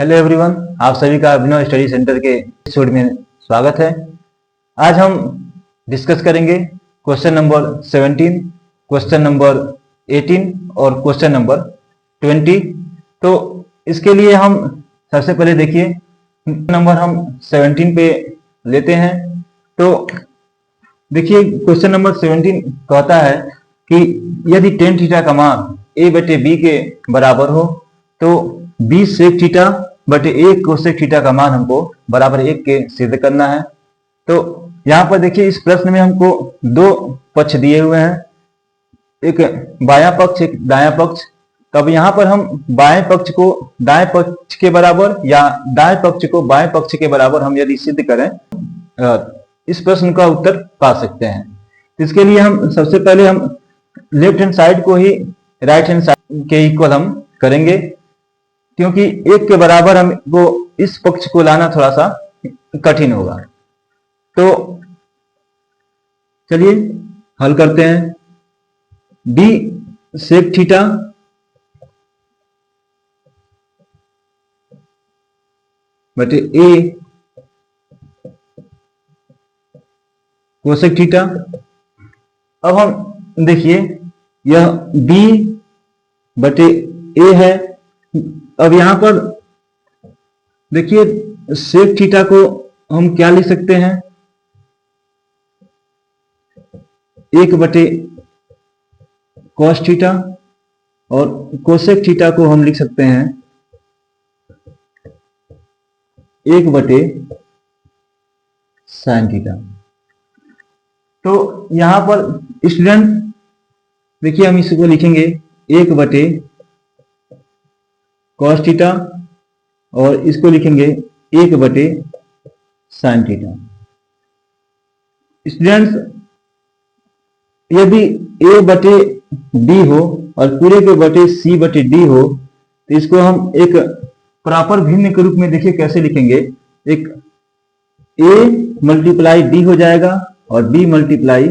Hello everyone, आप सभी का अभिनव स्टडी सेंटर के एपिसोड में स्वागत है। आज हम डिस्कस करेंगे क्वेश्चन नंबर 17, क्वेश्चन नंबर 18 और क्वेश्चन नंबर 20। तो इसके लिए हम सबसे पहले देखिए नंबर हम 17 पे लेते हैं। तो देखिए क्वेश्चन नंबर 17 कहता है कि यदि tan थीटा का मान a बटे b के बराबर हो तो b sec थीटा बटे a cosec थीटा का मान हमको बराबर 1 के सिद्ध करना है। तो यहाँ पर देखिए इस प्रश्न में हमको दो पक्ष दिए हुए हैं, एक बायां पक्ष एक दायां पक्ष। तब यहाँ पर हम बाएं पक्ष को दाएं पक्ष के बराबर या दाएं पक्ष को बाएं पक्ष के बराबर हम यदि सिद्ध करें इस प्रश्न का उत्तर पा सकते हैं। इसके लिए हम सबसे पहले हम लेफ्ट हैंड साइड को ही राइट हैंड साइड के इक्वल हम करेंगे, क्योंकि 1 के बराबर हमको इस पक्ष को लाना थोड़ा सा कठिन होगा। तो चलिए हल करते हैं। b sec थीटा बटे a cosec थीटा। अब हम देखिए यह b बटे a है। अब यहां पर देखिए sec थीटा को हम क्या लिख सकते हैं, 1 बटे cos थीटा, और cosec थीटा को हम लिख सकते हैं 1 बटे sin थीटा। तो यहां पर स्टूडेंट देखिए हम इसको लिखेंगे 1 बटे cos थीटा और इसको लिखेंगे 1 बटे sin थीटा। स्टूडेंट्स यदि a बटे b हो और पूरे के बटे c बटे d हो तो इसको हम एक प्रॉपर भिन्न के रूप में देखिए कैसे लिखेंगे। एक a मल्टीप्लाई d हो जाएगा और b मल्टीप्लाई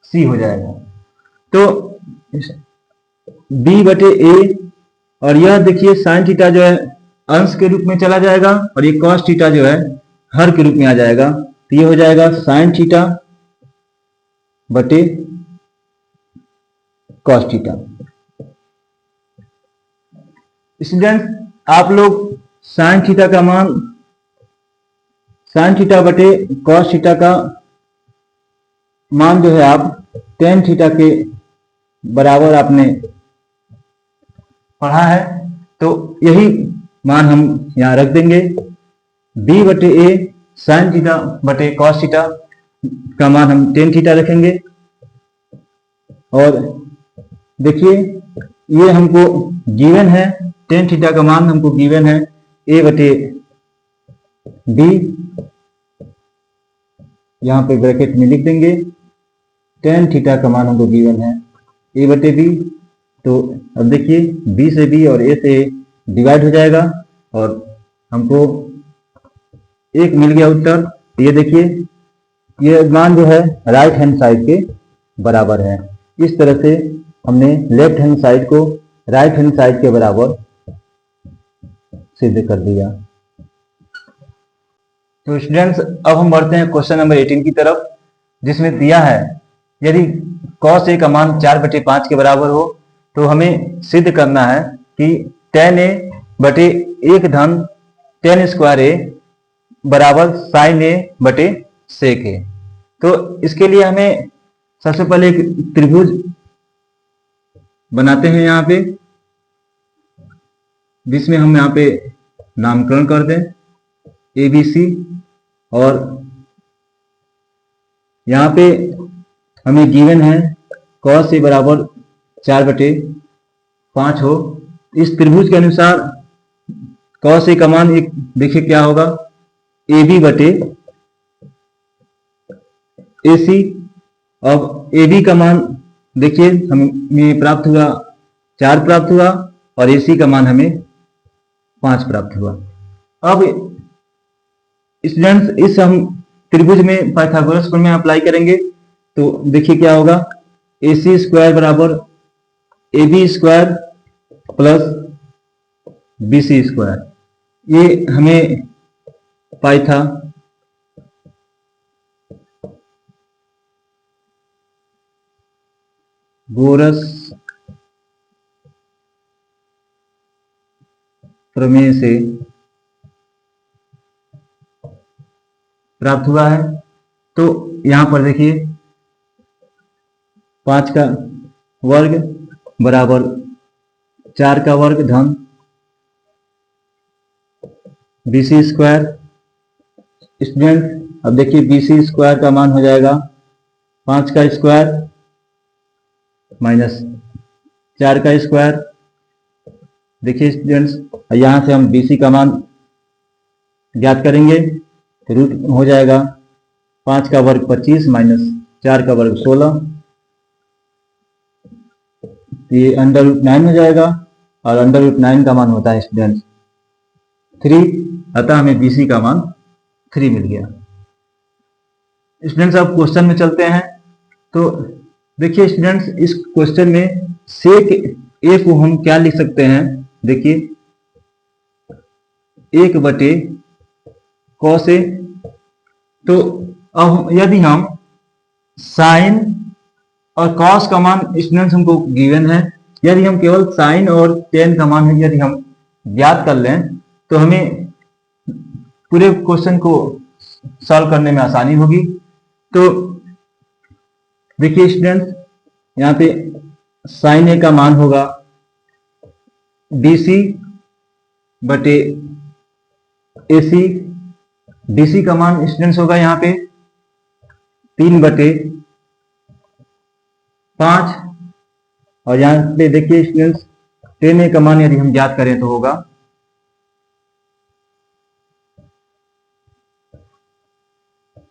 c हो जाएगा। तो b बटे a और यह देखिए sin थीटा जो है अंश के रूप में चला जाएगा और ये cos थीटा जो है हर के रूप में आ जाएगा। तो ये हो जाएगा sin थीटा बटे cos थीटा। स्टूडेंट आप लोग sin थीटा का मान sin थीटा बटे cos थीटा का मान जो है आप tan थीटा के बराबर आपने पढ़ा है, तो यही मान हम यहाँ रख देंगे। b बटे a sin थीटा बटे cos थीटा का मान हम tan थीटा रखेंगे। और देखिए ये हमको गिवन है, tan थीटा का मान हमको गिवन है a बटे b, यहाँ पे ब्रैकेट में लिख देंगे। tan थीटा का मान हमको गिवन है a बटे b। तो अब देखिए b से b और a से डिवाइड हो जाएगा और हमको 1 मिल गया उत्तर। ये देखिए ये मान जो है राइट हैंड साइड के बराबर है। इस तरह से हमने लेफ्ट हैंड साइड को राइट हैंड साइड के बराबर सिद्ध कर दिया। तो स्टूडेंट्स अब हम बढ़ते हैं क्वेश्चन नंबर 18 की तरफ, जिसमें दिया है यदि cos a का मान 4/5 के बराबर हो तो हमें सिद्ध करना है कि tan a बटे 1 धन tan स्क्वायर a बराबर sin a बटे sec a। तो इसके लिए हमें सबसे पहले एक त्रिभुज बनाते हैं यहाँ पे, जिसमें हम यहाँ पे नामकरण कर दें ABC, और यहाँ पे हमें गिवन है cos a बराबर 4/5 हो। इस त्रिभुज के अनुसार cos a का मान एक देखिए क्या होगा, AB बटे AC। अब AB का मान देखिए हमें प्राप्त हुआ 4 प्राप्त हुआ और AC का मान हमें 5 प्राप्त हुआ। अब स्टूडेंट्स इस हम त्रिभुज में पाइथागोरस प्रमेय अप्लाई करेंगे तो देखिए क्या होगा, AC स्क्वायर बराबर AB square plus BC square. ये हमें पाई था बोरस प्रमेय से प्राप्त हुआ है। तो यहां पर देखिए 5 का वर्ग बराबर 4 का वर्ग धन BC स्क्वायर। स्टूडेंट अब देखिए BC स्क्वायर का मान हो जाएगा 5 का स्क्वायर माइनस 4 का स्क्वायर। देखिए स्टूडेंट्स यहां से हम BC का मान ज्ञात करेंगे तो रूट हो जाएगा 5 का वर्ग 25 माइनस 4 का वर्ग 16, ये अंडर रूट 9 हो जाएगा और अंडर रूट 9 का मान होता है स्टूडेंट्स 3, अतः हमें BC का मान 3 मिल गया। स्टूडेंट्स अब क्वेश्चन में चलते हैं। तो देखिए स्टूडेंट्स इस क्वेश्चन में सेक ए को हम क्या लिख सकते हैं, देखिए 1 बटे कॉस ए। तो अब यदि हम साइन और कॉस का मान स्टूडेंट्स हमको गिवन है, यदि हम केवल साइन और टेन का मान यदि हम ज्ञात कर लें तो हमें पूरे क्वेश्चन को सॉल्व करने में आसानी होगी। तो देखिए स्टूडेंट्स यहाँ पे साइन ए का मान होगा BC बटे AC। BC का मान स्टूडेंट्स होगा यहाँ पे 3 बटे 5 और यहाँ पे देखिए स्टूडेंट्स टेन ए का मान यदि हम ज्ञात करें तो होगा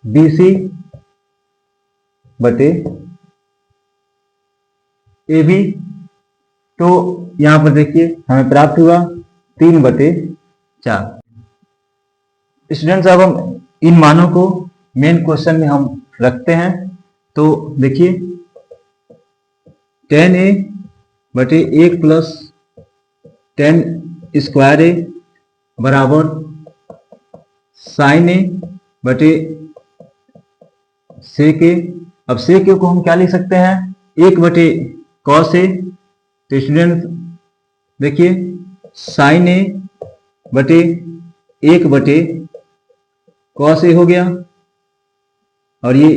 BC बटे AB। तो यहां पर देखिए हमें प्राप्त हुआ 3 बटे 4। स्टूडेंट्स अब हम इन मानों को मेन क्वेश्चन में हम रखते हैं। तो देखिए tan A बटे 1 प्लस tan स्क्वायर ए बराबर साइन ए बटे सेक ए। अब सेक ए को हम क्या लिख सकते हैं, 1 बटे कॉस ए। तो स्टूडेंट देखिए साइन ए बटे 1 बटे कॉस ए हो गया और ये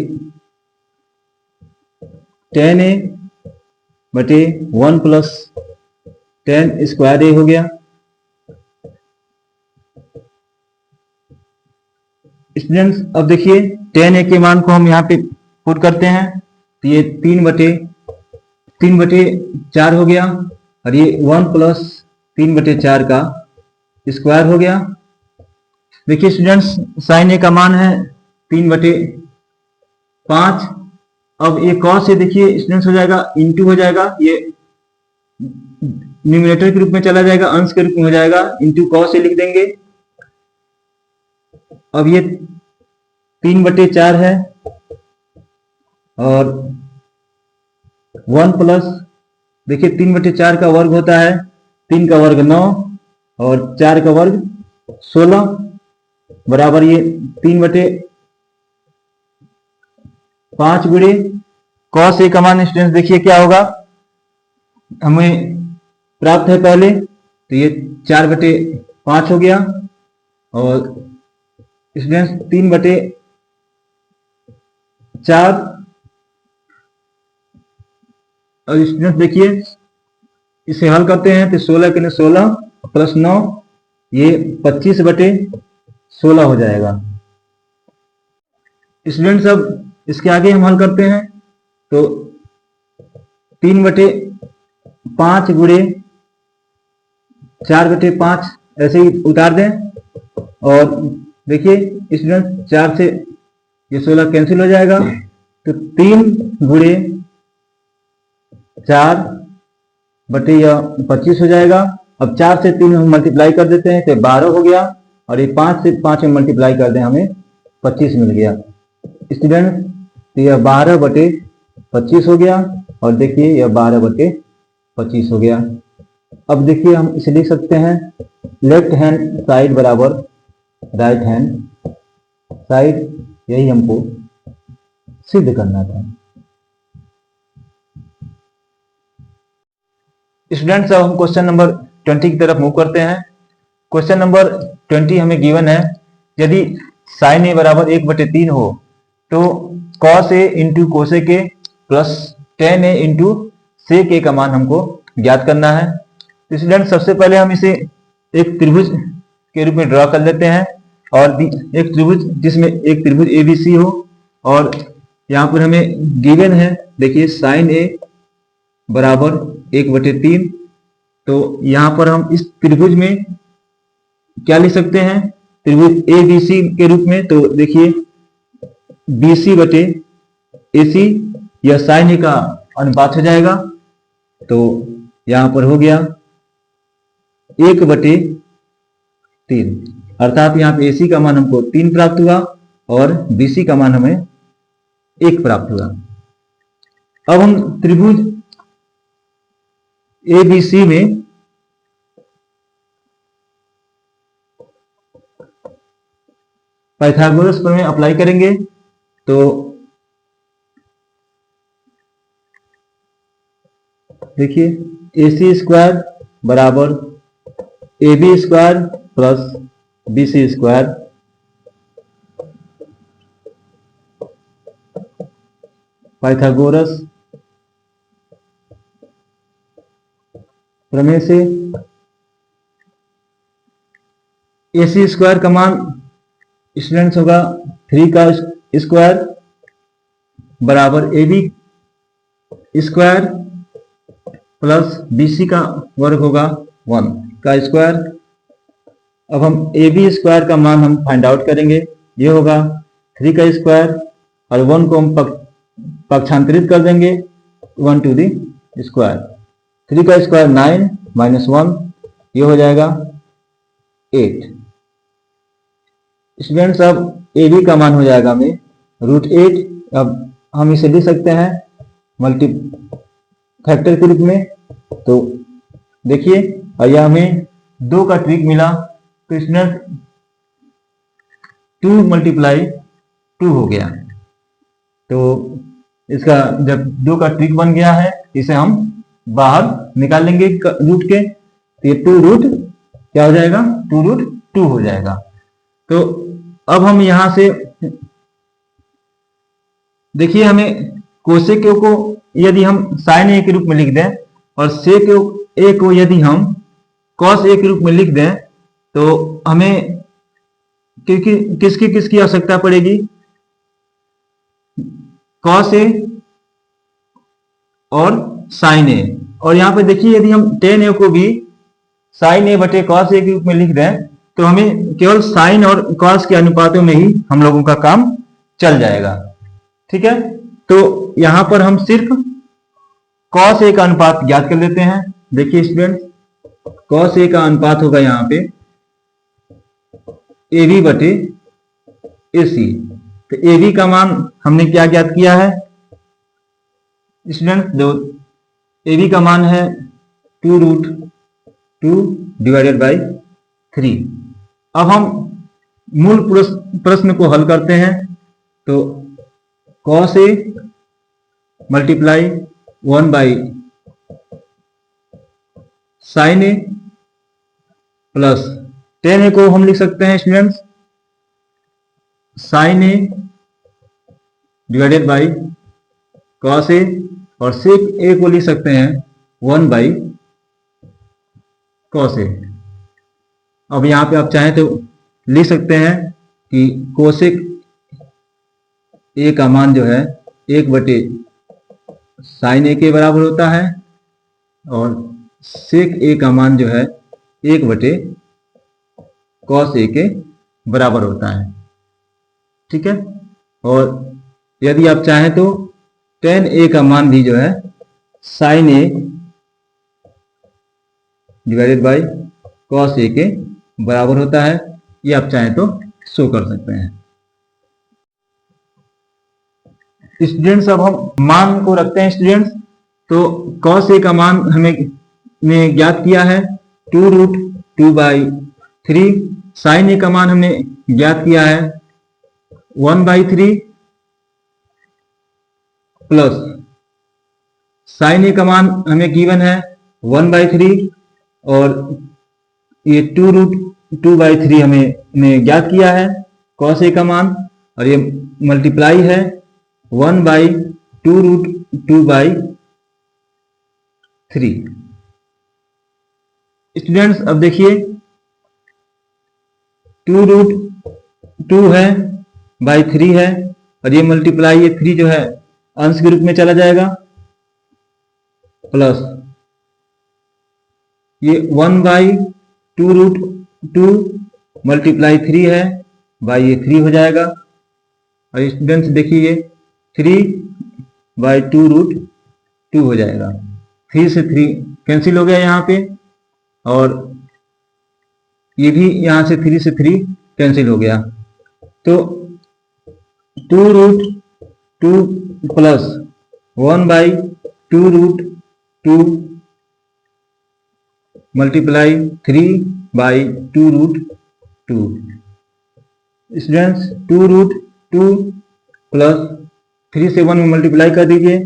tan ए बटे 1 प्लस tan स्क्वायर ए हो गया। स्टूडेंट्स अब देखिए tan ए के मान को हम यहाँ पे पुट करते हैं तो ये 3 बटे 4 हो गया और ये 1 प्लस 3 बटे 4 का स्क्वायर हो गया। देखिए स्टूडेंट्स साइन ए का मान है 3 बटे 5। अब ये कॉस ए देखिए स्टूडेंट्स हो जाएगा इंटू हो जाएगा, ये न्यूमरेटर के रूप में चला जाएगा, अंश के रूप में हो जाएगा, इंटू कॉस ए लिख देंगे। अब ये 3 बटे 4 है और 1 प्लस देखिए 3 बटे 4 का वर्ग होता है 3 का वर्ग 9 और 4 का वर्ग 16 बराबर ये 3 बटे 5 गुणे कॉस ए का मान स्टूडेंट्स देखिए क्या होगा, हमें प्राप्त है पहले तो ये 4 बटे 5 हो गया और स्टूडेंट्स 3 बटे 4 और स्टूडेंट्स देखिए इसे हल करते हैं तो 16 के 16 प्लस 9 ये 25 बटे 16 हो जाएगा। स्टूडेंट्स अब इसके आगे हम हल करते हैं तो 3 बटे 5 गुणे 4 बटे 5 ऐसे ही उतार दें और देखिए स्टूडेंट 4 से ये 16 कैंसिल हो जाएगा तो 3 गुणे 4 बटे यह 25 हो जाएगा। अब 4 से 3 हम मल्टीप्लाई कर देते हैं तो 12 हो गया और ये 5 से 5 में मल्टीप्लाई कर दें हमें 25 मिल गया। स्टूडेंट तो यह 12 बटे 25 हो गया और देखिए यह 12 बटे 25 हो गया। अब देखिए हम इसे लिख सकते हैं लेफ्ट हैंड साइड बराबर राइट हैंड साइड, यही हमको सिद्ध करना था। स्टूडेंट्स, अब हम क्वेश्चन नंबर 20 की तरफ मूव करते हैं। क्वेश्चन नंबर 20 हमें गिवन है, यदि साइन ए बराबर 1/3 हो तो cos A into cosec A plus tan A into sec A का मान हमको ज्ञात करना है। तो स्टूडेंट, सबसे पहले हम इसे एक त्रिभुज के रूप में ड्रॉ कर लेते हैं, और एक त्रिभुज जिसमें एक त्रिभुज एबीसी हो, और यहाँ पर हमें गिवन है, देखिए साइन ए बराबर 1/3। तो यहाँ पर हम इस त्रिभुज में क्या लिख सकते हैं, त्रिभुज ए बी सी के रूप में। तो देखिए BC बटे AC यह साइन ए का अनुपात हो जाएगा। तो यहाँ पर हो गया 1/3, अर्थात यहाँ पे AC का मान हमको 3 प्राप्त हुआ और BC का मान हमें 1 प्राप्त हुआ। अब हम त्रिभुज ABC में पाइथागोरस प्रमेय अप्लाई करेंगे। तो देखिए AC स्क्वायर बराबर AB square plus BC square Pythagoras प्रमेय से AC स्क्वायर का मान स्टूडेंट्स होगा 3 का स्क्वायर बराबर AB स्क्वायर प्लस BC का वर्ग होगा 1 का स्क्वायर। अब हम AB स्क्वायर का मान हम फाइंड आउट करेंगे, ये होगा 3 का स्क्वायर और 1 को हम पक्षांतरित कर देंगे 1 टू द स्क्वायर। 3 का स्क्वायर 9 माइनस 1, ये हो जाएगा 8। स्टूडेंट्स, अब AB का मान हो जाएगा हमें √8। अब हम इसे लिख सकते हैं मल्टी फैक्टर के रूप में। तो देखिए, और यह हमें 2 का ट्रिक मिला। तो स्टूडेंट 2 × 2 हो गया। तो इसका जब 2 का ट्रिक बन गया है, इसे हम बाहर निकाल लेंगे रूट के। तो ये 2 रूट क्या हो जाएगा, 2√2 हो जाएगा। तो अब हम यहां से देखिए, हमें कोसेक को यदि हम साइन ए के रूप में लिख दें और सेक ए को यदि हम कॉस ए के रूप में लिख दें, तो हमें किसकी आवश्यकता पड़ेगी, कॉस ए और साइन ए। और यहां पे देखिए, यदि हम टेन ए को भी साइन ए बटे कॉस ए के रूप में लिख दें, तो हमें केवल साइन और कॉस के अनुपातों में ही हम लोगों का काम चल जाएगा। ठीक है, तो यहां पर हम सिर्फ कॉस ए का अनुपात ज्ञात कर लेते हैं। देखिए स्टूडेंट, कॉस ए का अनुपात होगा यहाँ पे AB बटे AC। तो AB का मान हमने क्या ज्ञात किया है स्टूडेंट, जो AB का मान है 2√2 डिवाइडेड बाई 3। अब हम मूल प्रश्न को हल करते हैं। तो cos A multiply 1 by sine A plus tan A को हम लिख सकते हैं students sine A divided by cos A, और सेक ए को लिख सकते हैं 1 बाई कॉस ए। अब यहां पे आप चाहें तो लिख सकते हैं कि कोसेक ए का मान जो है 1/sin ए के बराबर होता है, और सेक ए का मान जो है 1/cos ए के बराबर होता है। ठीक है, और यदि आप चाहें तो tan ए का मान भी जो है sin A divided by cos ए के बराबर होता है। ये आप चाहें तो शो कर सकते हैं। स्टूडेंट्स, अब हम मान को रखते हैं स्टूडेंट्स। तो cos ए का मान हमें ज्ञात किया है 2√2 बाई 3। साइन ए का मान हमने ज्ञात किया है 1/3 प्लस साइन ए का मान हमें गिवन है 1/3 और ये 2√2/3 हमने ज्ञात किया है कॉस ए का मान, और ये मल्टीप्लाई है 1/2√2/3। स्टूडेंट्स अब देखिए 2√2 है बाई 3 है, और ये मल्टीप्लाई ये 3 जो है अंश के रूप में चला जाएगा, प्लस ये 1/2√2 मल्टीप्लाई 3 है बाई ये 3 हो जाएगा। और स्टूडेंट्स देखिए ये 3/2√2 हो जाएगा। 3 से 3 कैंसिल हो गया यहाँ पे, और ये भी यहाँ से 3 से 3 कैंसिल हो गया। तो 2√2 प्लस 1/2√2 मल्टीप्लाई 3/2√2। स्टूडेंट्स 2√2 प्लस 3 से 1 में मल्टीप्लाई कर दीजिए,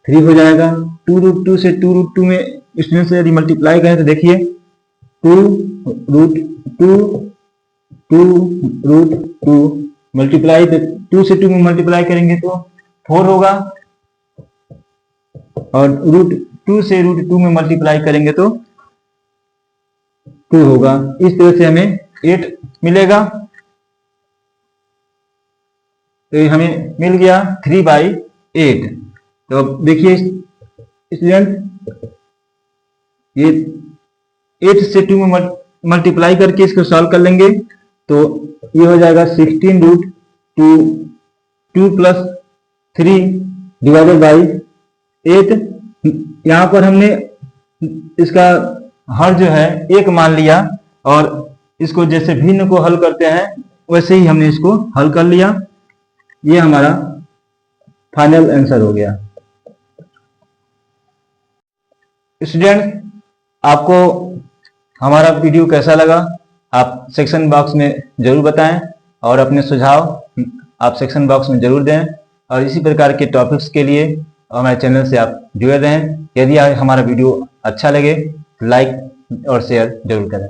3 हो जाएगा। 2√2 से 2√2 में स्टूडेंट्स यदि मल्टीप्लाई करें तो देखिए 2√2 मल्टीप्लाई 2 से 2 में मल्टीप्लाई करेंगे तो 4 होगा, और √2 से √2 में मल्टीप्लाई करेंगे तो 2 होगा। इस तरह से हमें 8 मिलेगा। तो ये हमें मिल गया 3/8। तो अब देखिए स्टूडेंट ये 8 से 2 में मल्टीप्लाई करके इसको सॉल्व कर लेंगे तो ये हो जाएगा 16√2 प्लस 3 डिवाइडेड बाई 8। यहाँ पर हमने इसका हर जो है 1 मान लिया, और इसको जैसे भिन्न को हल करते हैं वैसे ही हमने इसको हल कर लिया। ये हमारा फाइनल आंसर हो गया। स्टूडेंट आपको हमारा वीडियो कैसा लगा आप सेक्शन बॉक्स में जरूर बताएं, और अपने सुझाव आप सेक्शन बॉक्स में जरूर दें, और इसी प्रकार के टॉपिक्स के लिए हमारे चैनल से आप जुड़े रहें। यदि हमारा वीडियो अच्छा लगे तो लाइक और शेयर जरूर करें।